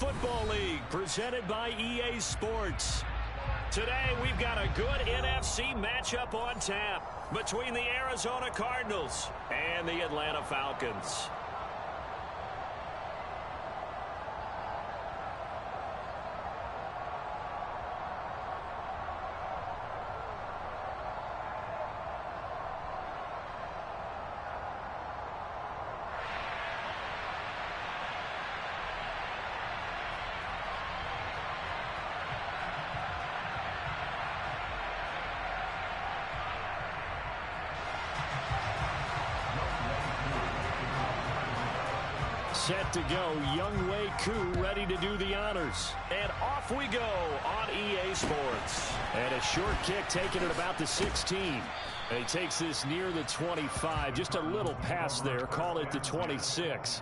Football League, presented by EA Sports. Today, we've got a good NFC matchup on tap between the Arizona Cardinals and the Atlanta Falcons. Set to go, Young Wei Koo ready to do the honors. And off we go on EA Sports. And a short kick taken at about the 16. And he takes this near the 25. Just a little pass there. Call it the 26.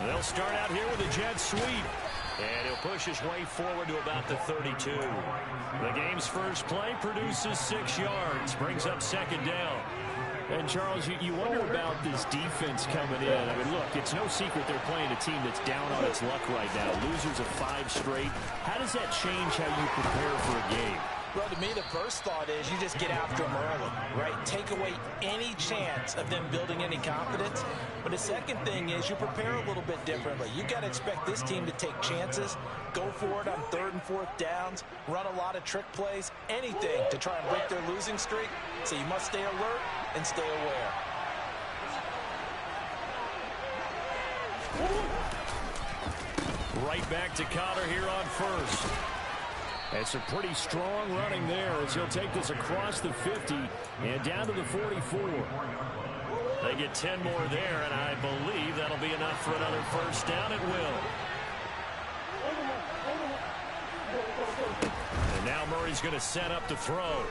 They'll start out here with a jet sweep. And he'll push his way forward to about the 32. The game's first play produces 6 yards. Brings up second down. And, Charles, you wonder about this defense coming in. I mean, look, it's no secret they're playing a team that's down on its luck right now. Losers of 5 straight. How does that change how you prepare for a game? Well, to me, the first thought is you just get after them early, right? Take away any chance of them building any confidence. But the second thing is you prepare a little bit differently. You got to expect this team to take chances, go for it on 3rd and 4th downs, run a lot of trick plays, anything to try and break their losing streak. So you must stay alert and stay aware. Right back to Connor here on first. It's a pretty strong running there as he'll take this across the 50 and down to the 44. They get 10 more there, and I believe that'll be enough for another first down. It will. And now Murray's going to set up to throw.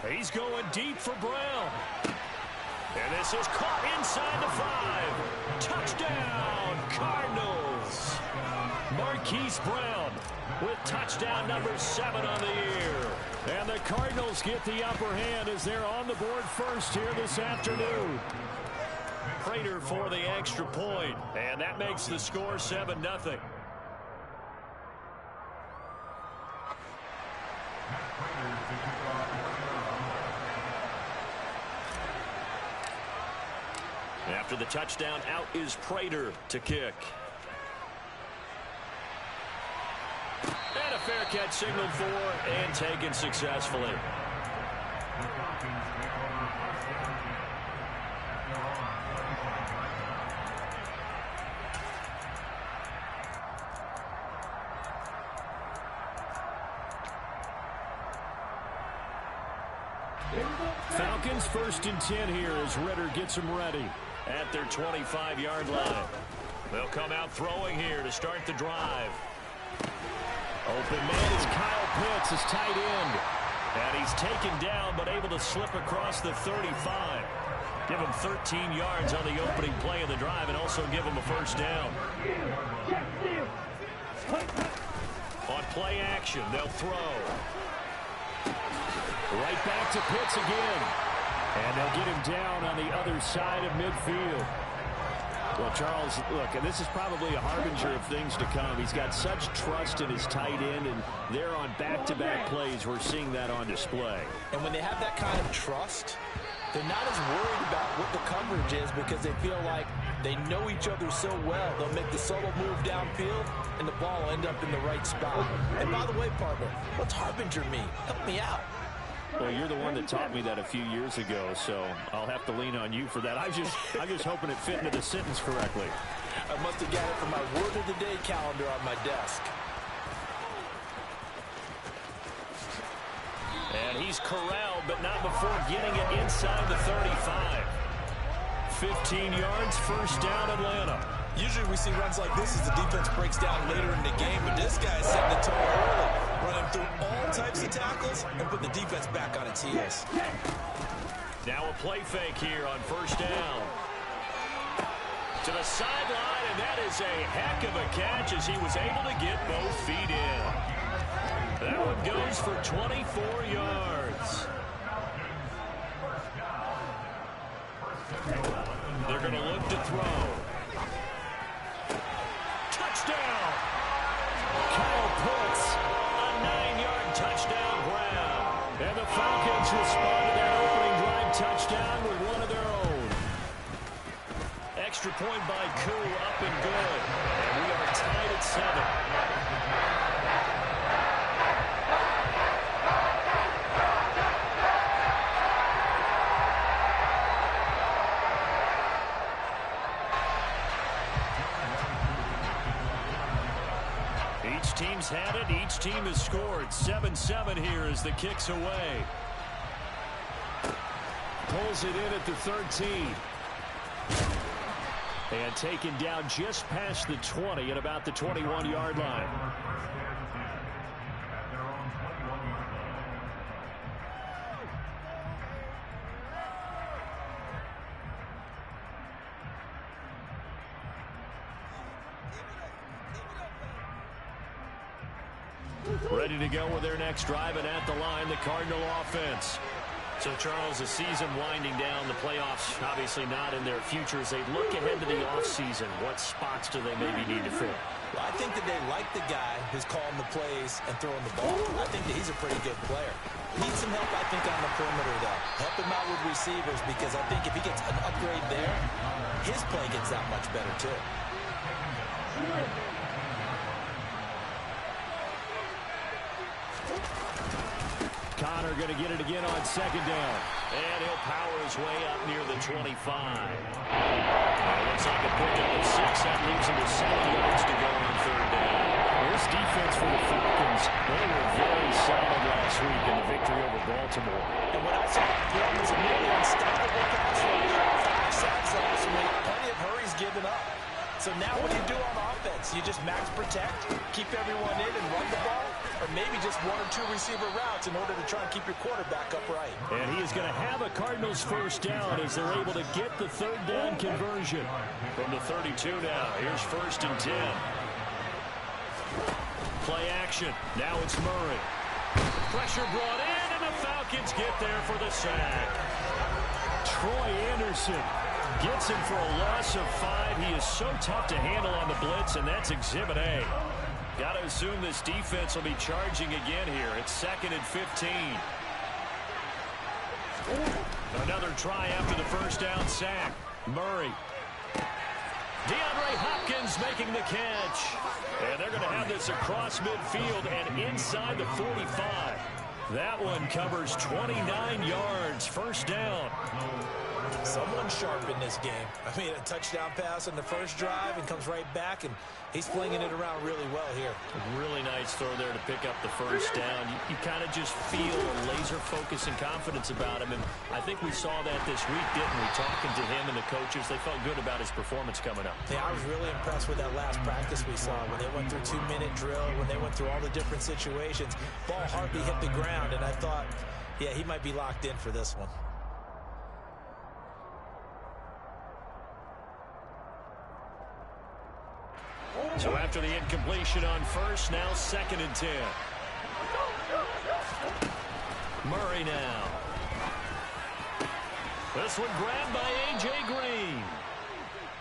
He's going deep for Brown. And this is caught inside the 5. Touchdown, Cardinals. Marquise Brown with touchdown number 7 on the year. And the Cardinals get the upper hand as they're on the board first here this afternoon. Prater for the extra point, and that makes the score 7-0. After the touchdown, out is Prater to kick. And a fair catch signaled for and taken successfully. Falcons 1st and 10 here as Ritter gets them ready at their 25-yard line. They'll come out throwing here to start the drive. Open man is Kyle Pitts, his tight end. And he's taken down but able to slip across the 35. Give him 13 yards on the opening play of the drive and also give him a first down. On play action, they'll throw. Right back to Pitts again. And they'll get him down on the other side of midfield. Well, Charles, look, and this is probably a harbinger of things to come. He's got such trust in his tight end, and they're on back-to-back plays. We're seeing that on display. And when they have that kind of trust, they're not as worried about what the coverage is because they feel like they know each other so well. They'll make the solo move downfield, and the ball will end up in the right spot. And by the way, partner, what's harbinger mean? Help me out. Well, you're the one that taught me that a few years ago, so I'll have to lean on you for that. I'm just hoping it fit into the sentence correctly. I must have got it from my word of the day calendar on my desk. And he's corralled, but not before getting it inside the 35. 15 yards, first down, Atlanta. Usually we see runs like this as the defense breaks down later in the game, but this guy's setting the tone early, running through all types of tackles and put the defense back on its heels. Now a play fake here on first down. To the sideline, and that is a heck of a catch as he was able to get both feet in. That one goes for 24 yards. They're going to look to throw. Touchdown! Kyle Pitts, a 9-yard touchdown grab. And the Falcons respond to that opening drive touchdown with one of their own. Extra point by Koo, up and good. And we are tied at 7. Each team's had it. Each team has scored. 7-7 here as the kick's away. Pulls it in at the 13. And taken down just past the 20 at about the 21-yard line. Ready to go with their next drive, and at the line, the Cardinal offense. So, Charles, the season winding down, the playoffs obviously not in their future. As they look ahead to the offseason, what spots do they maybe need to fill? Well, I think that they like the guy who's calling the plays and throwing the ball. I think that he's a pretty good player. Needs some help, I think, on the perimeter, though. Help him out with receivers, because I think if he gets an upgrade there, his play gets that much better, too. Connor going to get it again on second down. And he'll power his way up near the 25. Looks like a pickup of 6. That leaves him with 7 yards to go on third down. This defense for the Falcons, they were very solid last week in the victory over Baltimore. And what I saw from was a nearly unstoppable pass rush. 5 sacks last week. Plenty of hurries given up. So now what do you do on offense? You just max protect, keep everyone in and run the ball? Or maybe just 1 or 2 receiver routes in order to try and keep your quarterback upright. And he is going to have a Cardinals first down as they're able to get the third down conversion. From the 32 now, here's 1st and 10. Play action. Now it's Murray. Pressure brought in, and the Falcons get there for the sack. Troy Anderson gets him for a loss of 5. He is so tough to handle on the blitz, and that's Exhibit A. Got to assume this defense will be charging again here. It's 2nd and 15. Another try after the first down sack. Murray. DeAndre Hopkins making the catch. And they're going to have this across midfield and inside the 45. That one covers 29 yards. First down. Someone sharp in this game. I mean, a touchdown pass on the first drive and comes right back, and he's flinging it around really well here. A really nice throw there to pick up the first down. You kind of just feel a laser focus and confidence about him, and I think we saw that this week, didn't we? Talking to him and the coaches, they felt good about his performance coming up. Yeah, I was really impressed with that last practice we saw when they went through 2-minute drill, when they went through all the different situations. Ball hardly hit the ground, and I thought, yeah, he might be locked in for this one. So after the incompletion on first, now 2nd and 10. Murray now. This one grabbed by A.J. Green.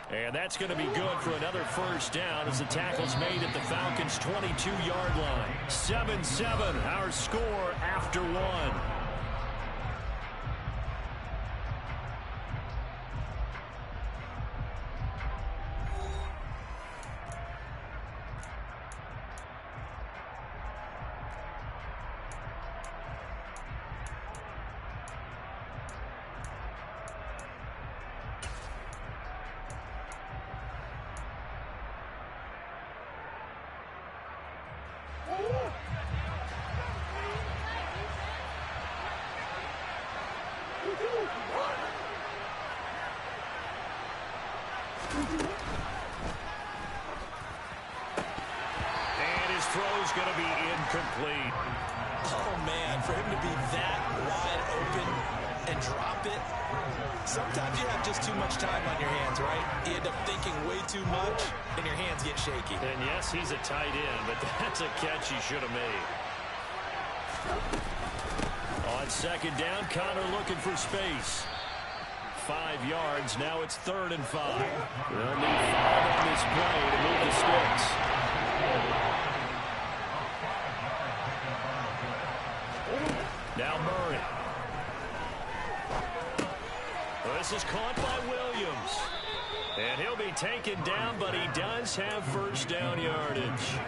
And that's going to be good for another first down as the tackle's made at the Falcons' 22-yard line. 7-7, our score after 1. Throw's going to be incomplete. Oh, man, for him to be that wide open, and drop it. Sometimes you have just too much time on your hands, right? You end up thinking way too much, and your hands get shaky. And yes, he's a tight end, but that's a catch he should have made. On second down, Connor looking for space. 5 yards. Now it's 3rd and 5. They'll need 5 on this play to move the sticks. Now Murray. This is caught by Williams. And he'll be taken down, but he does have first down yardage.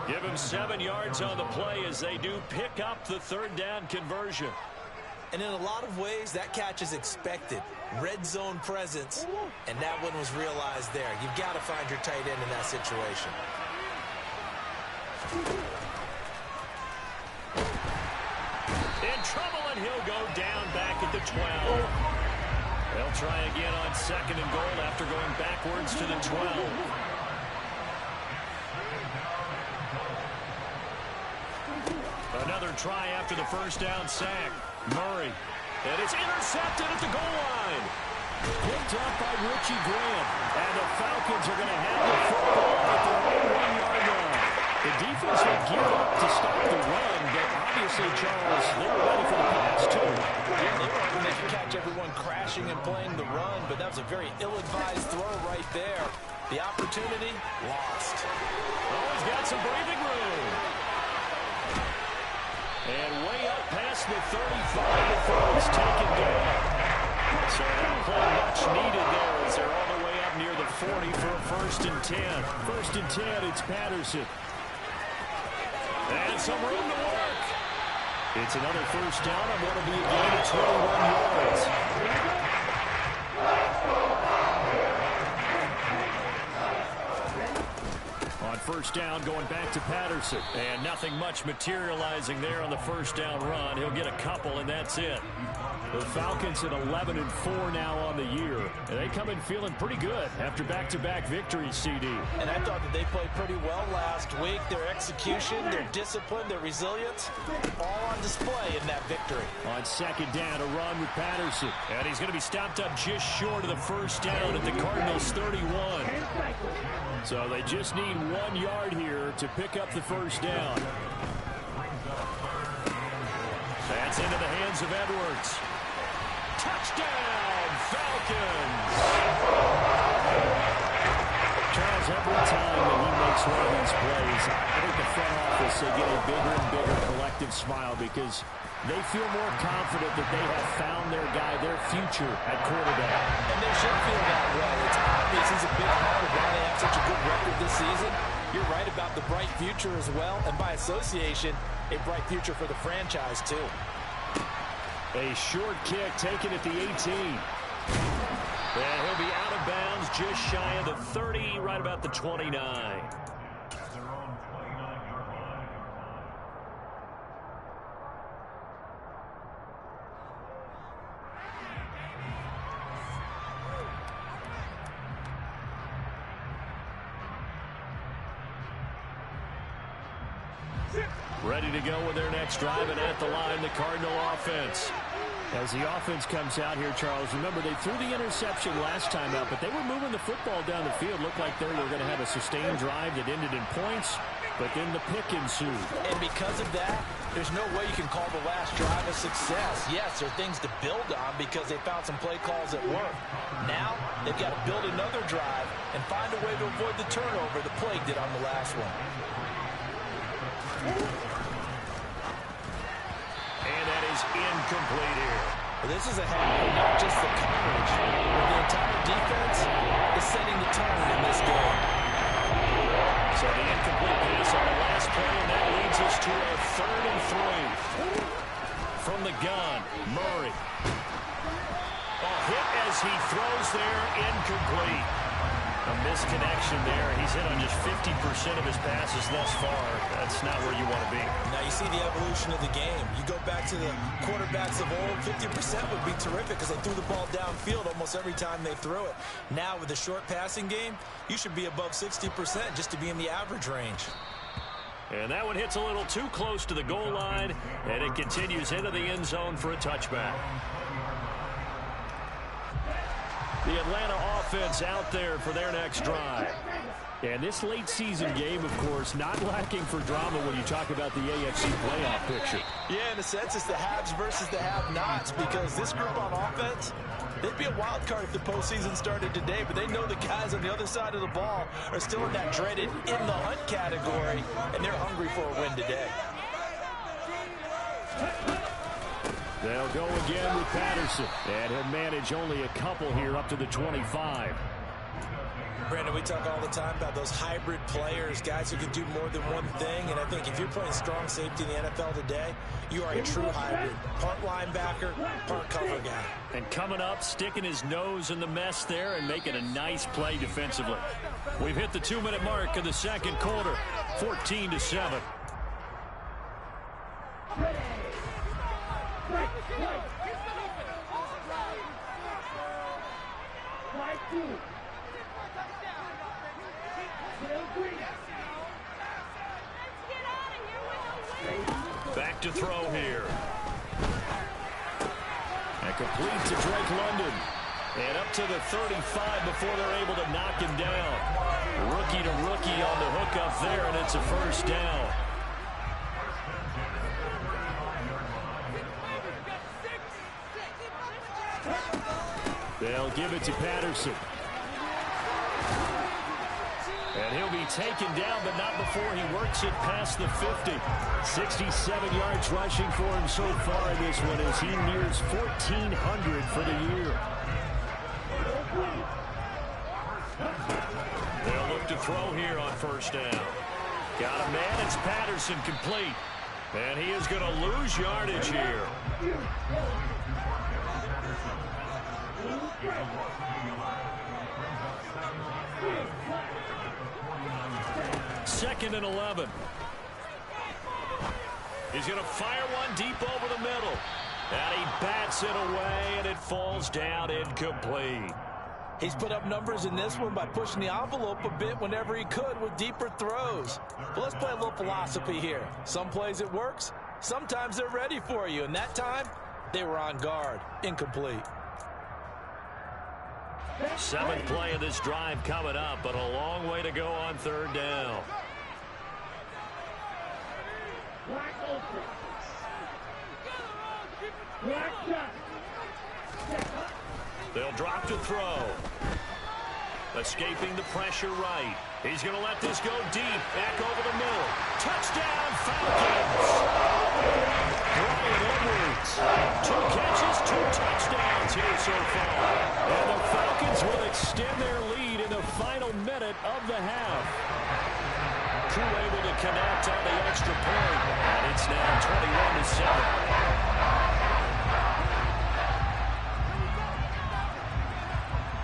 Give him 7 yards on the play as they do pick up the 3rd down conversion. And in a lot of ways, that catch is expected. Red zone presence, and that one was realized there. You've got to find your tight end in that situation. In trouble, and he'll go down back at the 12. They'll try again on 2nd and goal after going backwards to the 12. Another try after the first down sack. Murray. And it's intercepted at the goal line. Picked up by Richie Grant. And the Falcons are going to have the football at their own 1-yard line. The defense had geared up to stop the run, but obviously, Charles, they were ready for the pass, too. Yeah, they were hoping they could catch everyone crashing and playing the run, but that was a very ill-advised throw right there. The opportunity, lost. Oh, he's got some breathing room. And way up past the 35 before it's taken down. So that play much needed there as they're all the way up near the 40 for a 1st and 10. 1st and 10, it's Patterson. And some room to work. It's another first down on what will be a gain of 21 yards. On first down, going back to Patterson. And nothing much materializing there on the first down run. He'll get a couple, and that's it. The Falcons at 11-4 now on the year. And they come in feeling pretty good after back-to-back victories, CD. And I thought that they played pretty well last week. Their execution, their discipline, their resilience, all on display in that victory. On second down, a run with Patterson. And he's going to be stopped up just short of the first down at the Cardinals' 31. So they just need 1 yard here to pick up the first down. That's into the hands of Edwards. Touchdown, Falcons! Charles, every time that he makes one of these plays, I think the front office, they get a bigger and bigger collective smile because they feel more confident that they have found their guy, their future at quarterback. And they should feel that way. It's obvious he's a big part of why they have such a good record this season. You're right about the bright future as well, and by association, a bright future for the franchise, too. A short kick taken at the 18. And he'll be out of bounds just shy of the 30, right about the 29. Ready to go with their next drive, and at the line, the Cardinal offense. As the offense comes out here, Charles, remember they threw the interception last time out, but they were moving the football down the field. Looked like they were going to have a sustained drive that ended in points, but then the pick ensued. And because of that, there's no way you can call the last drive a success. Yes, there are things to build on because they found some play calls that work. Now, they've got to build another drive and find a way to avoid the turnover the Plague did on the last one. And that is incomplete here. Well, this is a half, not just the coverage, but the entire defense is setting the tone in this game. So the incomplete pass on the last play, and that leads us to a 3rd and 3. From the gun, Murray. A hit as he throws there, incomplete. A misconnection there. He's hit on just 50% of his passes thus far. That's not where you want to be. Now you see the evolution of the game. You go back to the quarterbacks of old, 50% would be terrific because they threw the ball downfield almost every time they threw it. Now with the short passing game, you should be above 60% just to be in the average range. And that one hits a little too close to the goal line, and it continues into the end zone for a touchback. The Atlanta offense out there for their next drive. And this late season game, of course, not lacking for drama when you talk about the AFC playoff picture. Yeah, in a sense, it's the haves versus the have-nots, because this group on offense, they'd be a wild card if the postseason started today, but they know the guys on the other side of the ball are still in that dreaded in the hunt category, and they're hungry for a win today. They'll go again with Patterson, and he'll manage only a couple here up to the 25. Brandon, we talk all the time about those hybrid players, guys who can do more than one thing, and I think if you're playing strong safety in the NFL today, you are a true hybrid. Part linebacker, part cover guy. And coming up, sticking his nose in the mess there and making a nice play defensively. We've hit the 2-minute mark in the second quarter, 14-7. Back to throw here. And complete to Drake London. And up to the 35 before they're able to knock him down. Rookie to rookie on the hook up there, and it's a first down. They'll give it to Patterson. And he'll be taken down, but not before he works it past the 50. 67 yards rushing for him so far in this one as he nears 1,400 for the year. They'll look to throw here on first down. Got a man, it's Patterson complete. And he is going to lose yardage here. Second and 11. He's going to fire one deep over the middle. And he bats it away, and it falls down incomplete. He's put up numbers in this one by pushing the envelope a bit whenever he could with deeper throws. But let's play a little philosophy here. Some plays it works. Sometimes they're ready for you. And that time, they were on guard. Incomplete. Seventh play of this drive coming up, but a long way to go on third down. They'll drop to throw. Escaping the pressure right. He's going to let this go deep. Back over the middle. Touchdown, Falcons! Brian Edwards. 2 catches, 2 touchdowns here so far. And the Falcons will extend their lead in the final minute of the half. Crew able to connect on the extra point. And it's now 21-7.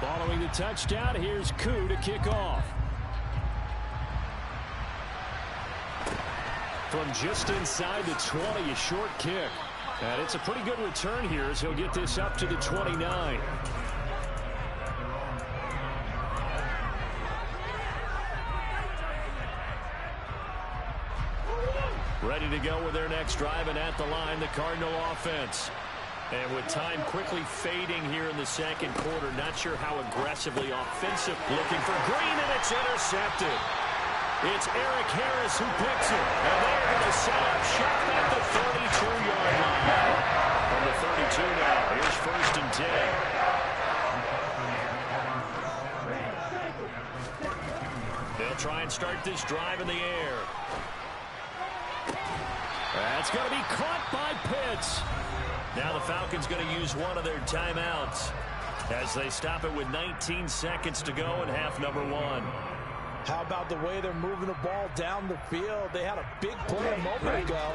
Following the touchdown, here's Koo to kick off. From just inside the 20, a short kick. And it's a pretty good return here as he'll get this up to the 29. Ready to go with their next drive, and at the line, the Cardinal offense. And with time quickly fading here in the second quarter, not sure how aggressively offensive. Looking for Green, and it's intercepted. It's Eric Harris who picks it. And they're going to set up shop at the 32-yard line. From the 32 now, here's first and 10. They'll try and start this drive in the air. That's going to be caught by Pitts. Now the Falcons going to use one of their timeouts as they stop it with 19 seconds to go in half number 1. How about the way they're moving the ball down the field? They had a big play a moment ago,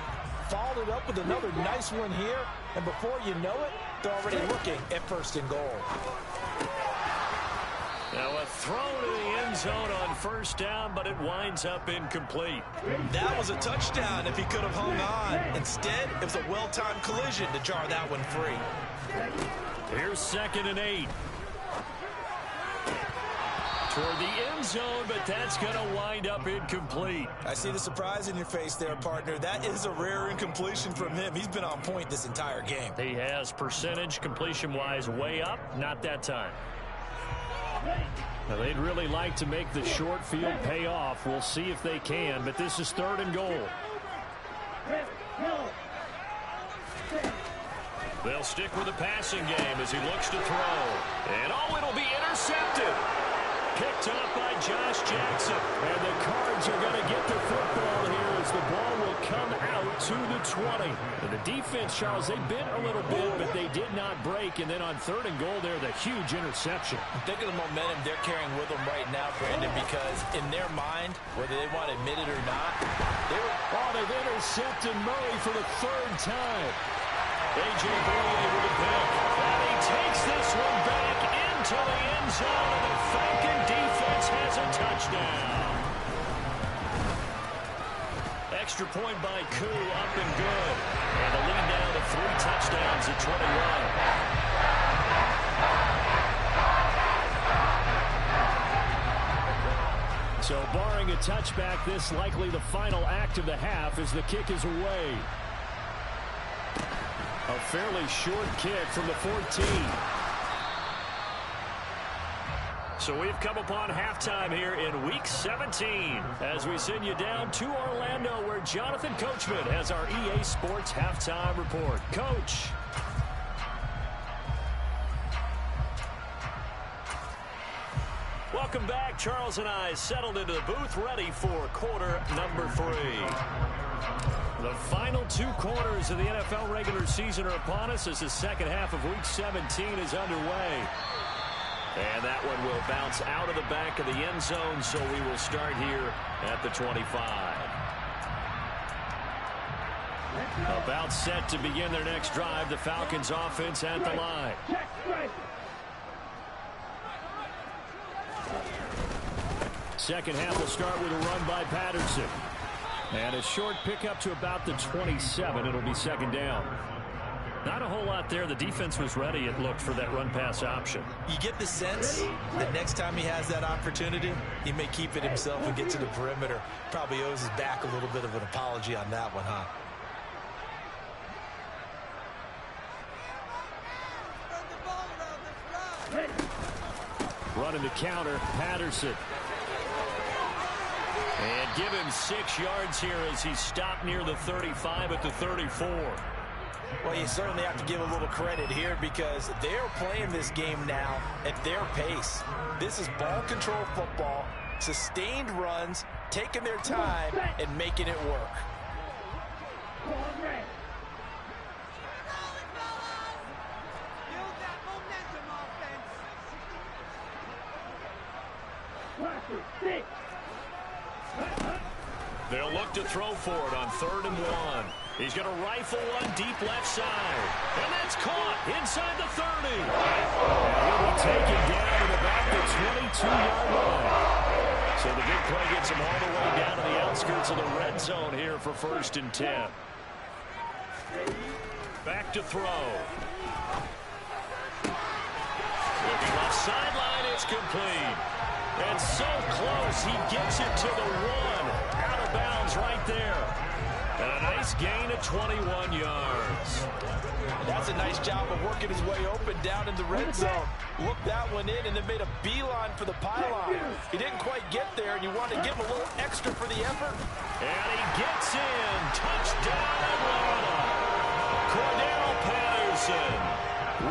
followed it up with another nice one here, and before you know it, they're already looking at first and goal. Now a throw to the end zone on first down, but it winds up incomplete. That was a touchdown if he could have hung on. Instead, it was a well-timed collision to jar that one free. Here's second and 8. toward the end zone, but that's going to wind up incomplete. I see the surprise in your face there, partner. That is a rare incompletion from him. He's been on point this entire game. He has percentage completion-wise way up, not that time. Now, they'd really like to make the short field pay off. We'll see if they can, but this is 3rd and goal. They'll stick with the passing game as he looks to throw. And, it'll be intercepted. Picked up by Josh Jackson. And the Cards are going to get the football here as the ball will come out to the 20. And the defense, Charles, they bent a little bit, but they did not break. And then on 3rd and goal there, the huge interception. Think of the momentum they're carrying with them right now, Brandon, because in their mind, whether they want to admit it or not, they've intercepted Murray for the 3rd time. A.J. Bouye with a pick. And he takes this one back into the end zone, and the Falcon defense has a touchdown. Extra point by Koo, up and good. And the lead down to 3 touchdowns at 21. So barring a touchback, this likely the final act of the half as the kick is away. A fairly short kick from the 14. So we've come upon halftime here in Week 17 as we send you down to Orlando where Jonathan Coachman has our EA Sports Halftime Report. Coach. Welcome back. Charles and I settled into the booth ready for quarter number 3. The final 2 quarters of the NFL regular season are upon us as the second half of Week 17 is underway. And that one will bounce out of the back of the end zone, so we will start here at the 25. About set to begin their next drive, the Falcons offense at the line. Second half will start with a run by Patterson. And a short pickup to about the 27. It'll be 2nd down. Not a whole lot there. The defense was ready, it looked, for that run-pass option. You get the sense that next time he has that opportunity, he may keep it himself and get to the perimeter. Probably owes his back a little bit of an apology on that one, huh? Running the counter, Patterson. And give him 6 yards here as he stopped near the 35 at the 34. Well, you certainly have to give a little credit here because they're playing this game now at their pace. This is ball control football, sustained runs, taking their time, and making it work. They'll look to throw for it on 3rd and 1. He's going to rifle one deep left side. And that's caught inside the 30. And he will take it down at about the 22-yard line. So the big play gets him all the way down to the outskirts of the red zone here for 1st and 10. Back to throw. Looking left sideline, it's complete. And so close, he gets it to the 1. Out of bounds right there. And a nice gain of 21 yards. That's a nice job of working his way open down in the red zone. Looked that one in and then made a beeline for the pylon. He didn't quite get there, and you want to give him a little extra for the effort. And he gets in. Touchdown, Atlanta. Cordell Patterson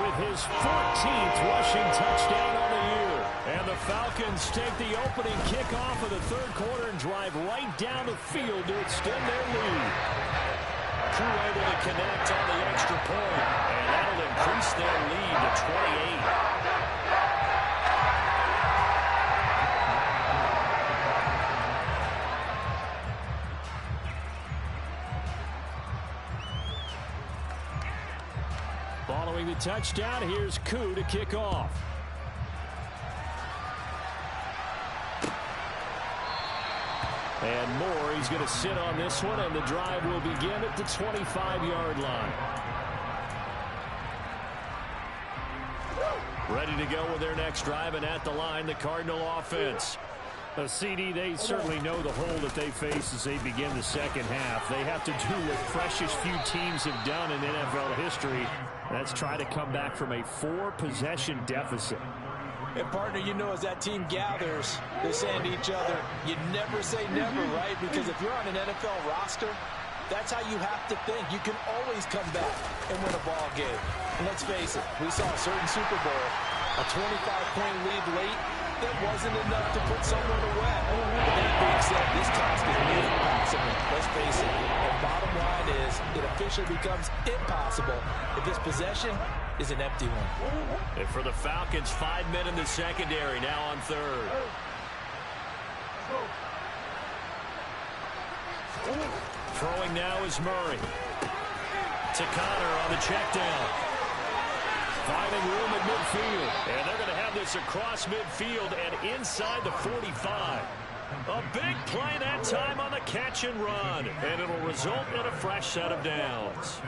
with his 14th rushing touchdown on the year. And the Falcons take the opening kickoff of the 3rd quarter and drive right down the field to extend their lead. Crew able to connect on the extra point, and that'll increase their lead to 28. Following the touchdown, here's Koo to kick off. And Moore, he's going to sit on this one, and the drive will begin at the 25-yard line. Ready to go with their next drive, and at the line, the Cardinal offense. CD, they certainly know the hole that they face as they begin the second half. They have to do what precious few teams have done in NFL history. That's try to come back from a 4-possession deficit. And, partner, you know, as that team gathers, they're saying to each other, you never say never, right? Because if you're on an NFL roster, that's how you have to think. You can always come back and win a ball game. And let's face it, we saw a certain Super Bowl, a 25-point lead late, that wasn't enough to put someone away. But that being said, this task is nearly impossible. Let's face it. The bottom line is it officially becomes impossible if this possession is an empty one. And for the Falcons, 5 men in the secondary, now on third. Throwing now is Murray. To Connor on the check down. Finding room at midfield. And they're going to have this across midfield and inside the 45. A big play that time on the catch and run. And it'll result in a fresh set of downs.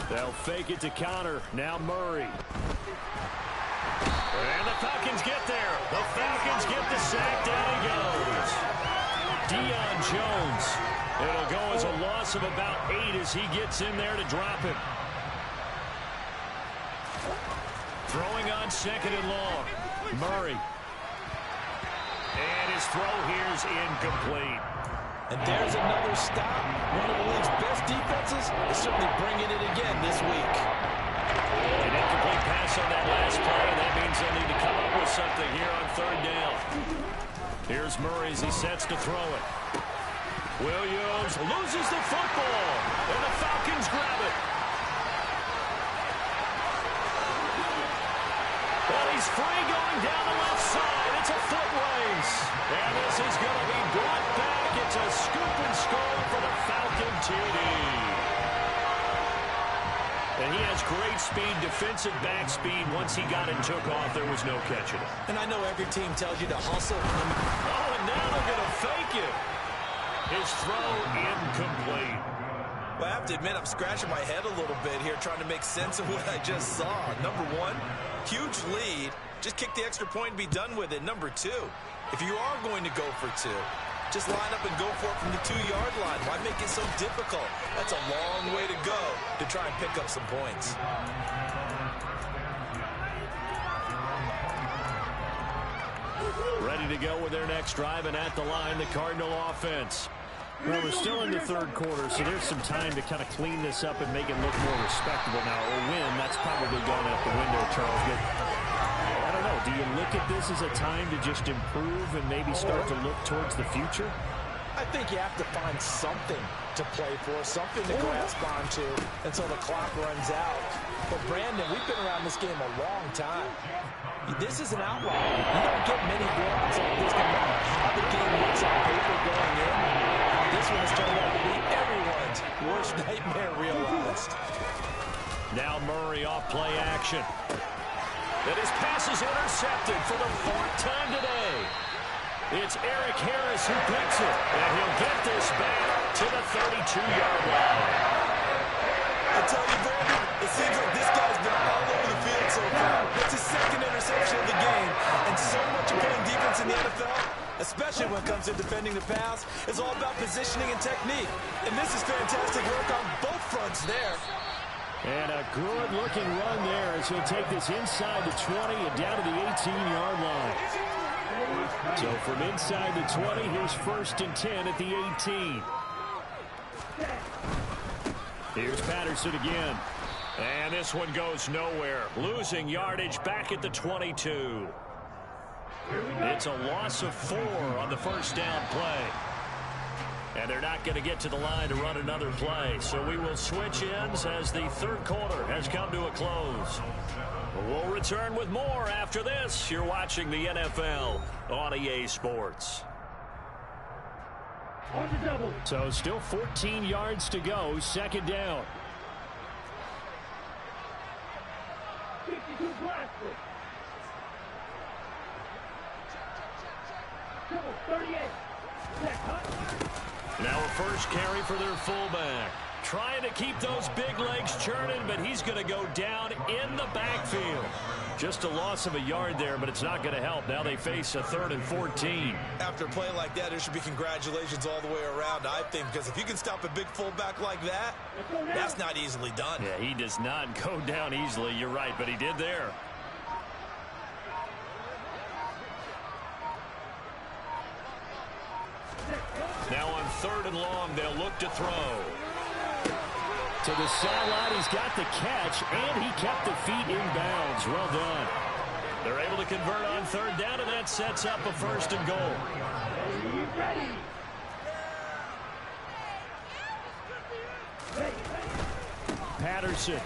They'll fake it to Connor. Now Murray. And the Falcons get there. The Falcons get the sack. Down he goes. Deion Jones. It'll go as a loss of about 8 as he gets in there to drop him. Throwing on second and long. Murray. And his throw here is incomplete. And there's another stop. One of the league's best defenses is certainly bringing it again this week. An incomplete pass on that last play, and that means they'll need to come up with something here on third down. Here's Murray as he sets to throw it. Williams loses the football, and the Falcons grab it. Well, he's free going down the left side. It's a foot race. And this is going to be brought back. It's a scoop and score for the Falcon TD. And he has great speed, defensive back speed. Once he got it and took off, there was no catching it. And I know every team tells you to hustle. Oh, and now they're going to fake it. His throw incomplete. Well, I have to admit, I'm scratching my head a little bit here trying to make sense of what I just saw. Number one, huge lead. Just kick the extra point and be done with it. Number two, if you are going to go for two, just line up and go for it from the 2-yard line. Why make it so difficult? That's a long way to go to try and pick up some points. Ready to go with their next drive, and at the line, the Cardinal offense. Well, we're still in the third quarter, so there's some time to kind of clean this up and make it look more respectable now. A win, that's probably gone out the window, Charles. But I don't know. Do you look at this as a time to just improve and maybe start to look towards the future? I think you have to find something to play for, something to grasp onto until the clock runs out. But, Brandon, we've been around this game a long time. This is an outlier. You don't get many blowouts like this no matter how the game looks on paper going in. This one has turned out to be everyone's worst nightmare realized. Now Murray off play action. And his pass is intercepted for the 4th time today. It's Eric Harris who picks it, and he'll get this back to the 32-yard line. I tell you, Brandon, it seems like this guy's been all over the field so far. That's his 2nd interception of the game, and so much of playing defense in the NFL, especially when it comes to defending the pass, is all about positioning and technique. And this is fantastic work on both fronts there. And a good-looking run there as he'll take this inside the 20 and down to the 18-yard line. So from inside the 20, here's 1st and 10 at the 18. Here's Patterson again. And this one goes nowhere. Losing yardage back at the 22. It's a loss of 4 on the first down play. And they're not going to get to the line to run another play. So we will switch ends as the third quarter has come to a close. We'll return with more after this. You're watching the NFL on EA Sports. So still 14 yards to go. 2nd down. 38. Now a first carry for their fullback. trying to keep those big legs churning, but he's going to go down in the backfield. Just a loss of a yard there, but it's not going to help. Now they face a 3rd and 14. After a play like that, there should be congratulations all the way around, I think, because if you can stop a big fullback like that, that's not easily done. Yeah, he does not go down easily. You're right, but he did there. Now on 3rd and long, they'll look to throw. To the sideline, he's got the catch, and he kept the feet in bounds. Well done. They're able to convert on 3rd down, and that sets up a 1st and goal. Patterson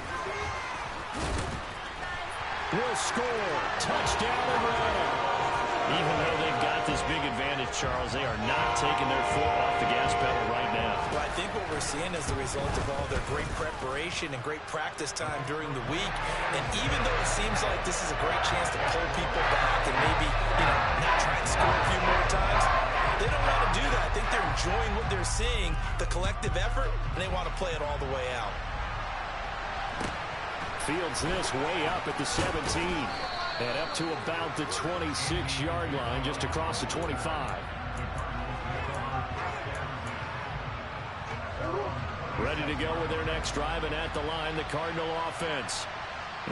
will score. Touchdown and run. Even though they've got this big advantage, Charles, they are not taking their foot off the gas pedal right now. Well, I think what we're seeing is the result of all their great preparation and great practice time during the week. And even though it seems like this is a great chance to pull people back and maybe, not try and score a few more times, they don't want to do that. I think they're enjoying what they're seeing, the collective effort, and they want to play it all the way out. Fields this way up at the 17. And up to about the 26-yard line, just across the 25. Ready to go with their next drive, and at the line, the Cardinal offense.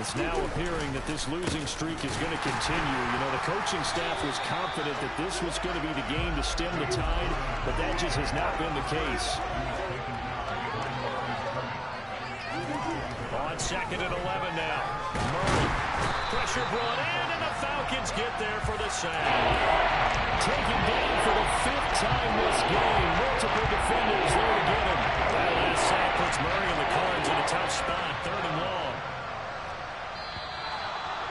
It's now appearing that this losing streak is going to continue. The coaching staff was confident that this was going to be the game to stem the tide, but that just has not been the case. On 2nd and 11 now. Murray. Pressure brought in, and the Falcons get there for the sack. Taken down for the 5th time this game. Multiple defenders there to get him. That last sack puts Murray and the Cards in a tough spot. 3rd and long.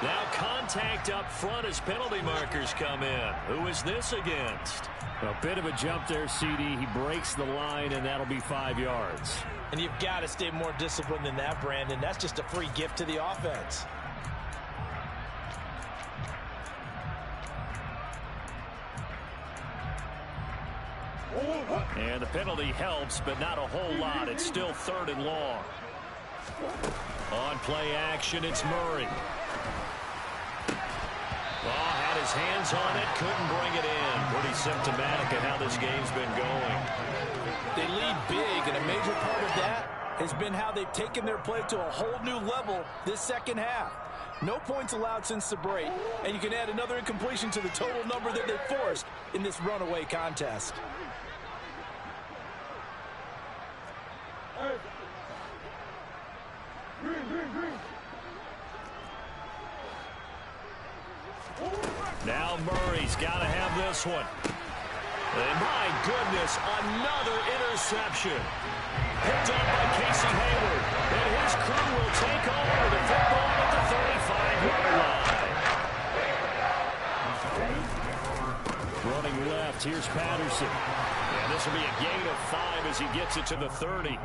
Now contact up front as penalty markers come in. Who is this against? A bit of a jump there, CD. He breaks the line, and that'll be 5 yards. And you've got to stay more disciplined than that, Brandon. That's just a free gift to the offense. And the penalty helps, but not a whole lot. It's still 3rd and long. On play action, it's Murray. Had his hands on it, couldn't bring it in. Pretty symptomatic of how this game's been going. They lead big, and a major part of that has been how they've taken their play to a whole new level this second half. No points allowed since the break, and you can add another incompletion to the total number that they forced in this runaway contest. Now Murray's got to have this one. And my goodness, another interception. Picked up by Casey Hayward. And his crew will take over the football at the 35-yard line. Running left, here's Patterson. And this will be a gain of 5 as he gets it to the 30.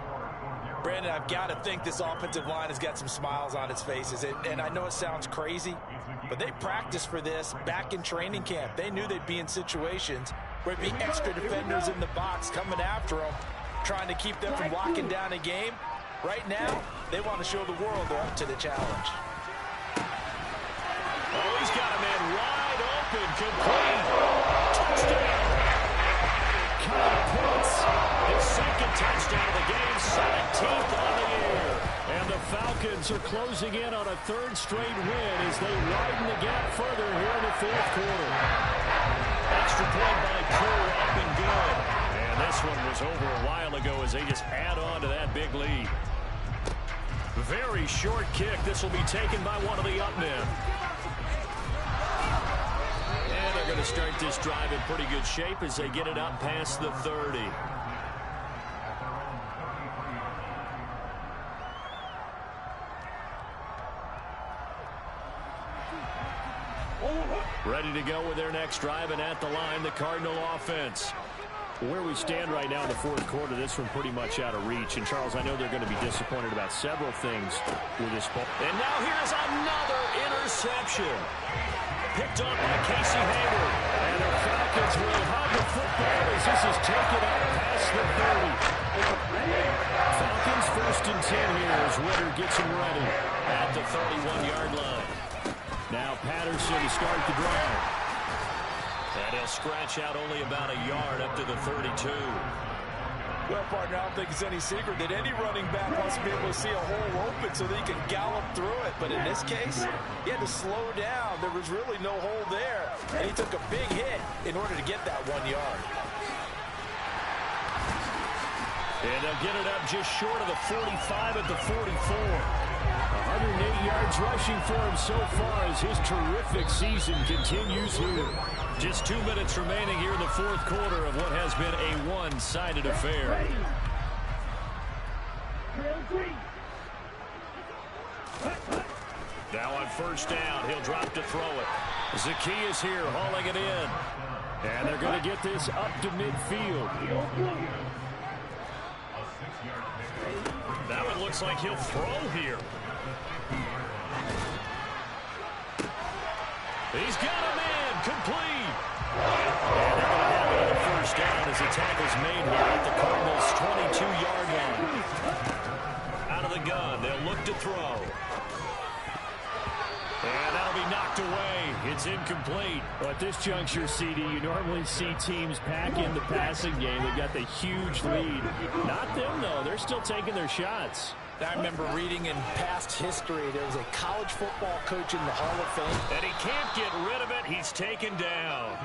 Brandon, I've got to think this offensive line has got some smiles on its faces. And I know it sounds crazy, but they practiced for this back in training camp. They knew they'd be in situations where it'd be extra defenders in the box coming after them, trying to keep them from locking down a game. Right now, they want to show the world they're up to the challenge. Oh, he's got a man wide open, complete. Touchdown. Kyle Pitts, his 2nd touchdown of the game, 17th on the year. And the Falcons are closing in on a 3rd straight win as they widen the gap further here in the 4th quarter. Extra point by Crew, up and good. And this one was over a while ago as they just add on to that big lead. Very short kick. This will be taken by one of the up men. And they're going to start this drive in pretty good shape as they get it up past the 30. Ready to go with their next drive, and at the line, the Cardinal offense. Where we stand right now in the 4th quarter, this one pretty much out of reach. And, Charles, I know they're going to be disappointed about several things with this ball. And now here's another interception. Picked up by Casey Hayward. And the Falcons will have the football as this is taken out past the 30. Falcons and 10 here as Ritter gets him ready at the 31-yard line. Now Patterson to start the drive. And he'll scratch out only about a yard up to the 32. Well, partner, I don't think it's any secret that any running back wants to be able to see a hole open so that he can gallop through it. But in this case, he had to slow down. There was really no hole there. And he took a big hit in order to get that 1 yard. And they'll get it up just short of the 45 at the 44. 108 yards rushing for him so far as his terrific season continues here. Just 2 minutes remaining here in the fourth quarter of what has been a one-sided affair. Now on first down, he'll drop to throw it. Zacchaeus here hauling it in. And they're going to get this up to midfield. Now it looks like he'll throw here. He's got him in, complete. And they're going to have another first down as the tackle's made here at the Cardinals' 22-yard line. Out of the gun, they'll look to throw. And that'll be knocked away. It's incomplete. Well, at this juncture, CD, you normally see teams pack in the passing game. They've got the huge lead. Not them, though. They're still taking their shots. I remember reading in past history there was a college football coach in the Hall of Fame. And he can't get rid of it. He's taken down.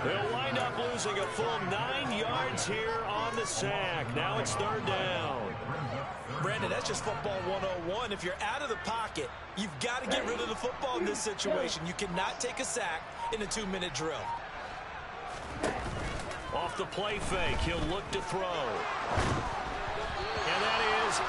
They'll wind up losing a full 9 yards here on the sack. Now it's third down. Brandon, that's just football 101. If you're out of the pocket, you've got to get rid of the football in this situation. You cannot take a sack in a 2-minute drill. Off the play fake, he'll look to throw. And that is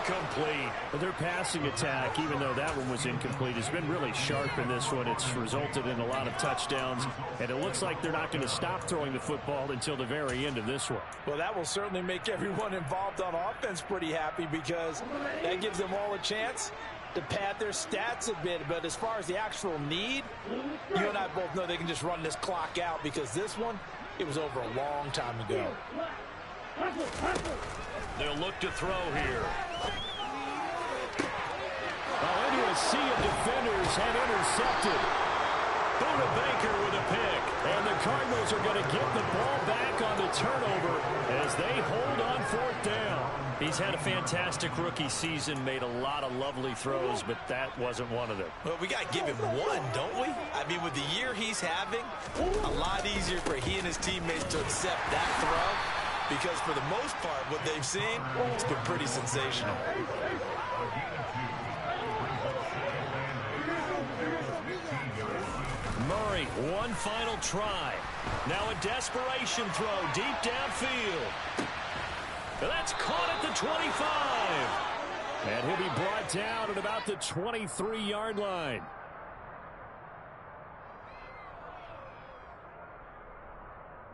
incomplete. Well, their passing attack, even though that one was incomplete, has been really sharp in this one. It's resulted in a lot of touchdowns, and it looks like they're not going to stop throwing the football until the very end of this one. Well, that will certainly make everyone involved on offense pretty happy because that gives them all a chance to pad their stats a bit. But as far as the actual need, you and I both know they can just run this clock out because this one, it was over a long time ago. They'll look to throw here. Oh, into a sea of defenders and intercepted. Buda Baker with a pick. And the Cardinals are going to get the ball back on the turnover as they hold on fourth down. He's had a fantastic rookie season, made a lot of lovely throws, but that wasn't one of them. Well, we got to give him one, don't we? I mean, with the year he's having, a lot easier for he and his teammates to accept that throw. Because for the most part, what they've seen, it's been pretty sensational. Murray, one final try. Now a desperation throw deep downfield. That's caught at the 25. And he'll be brought down at about the 23-yard line.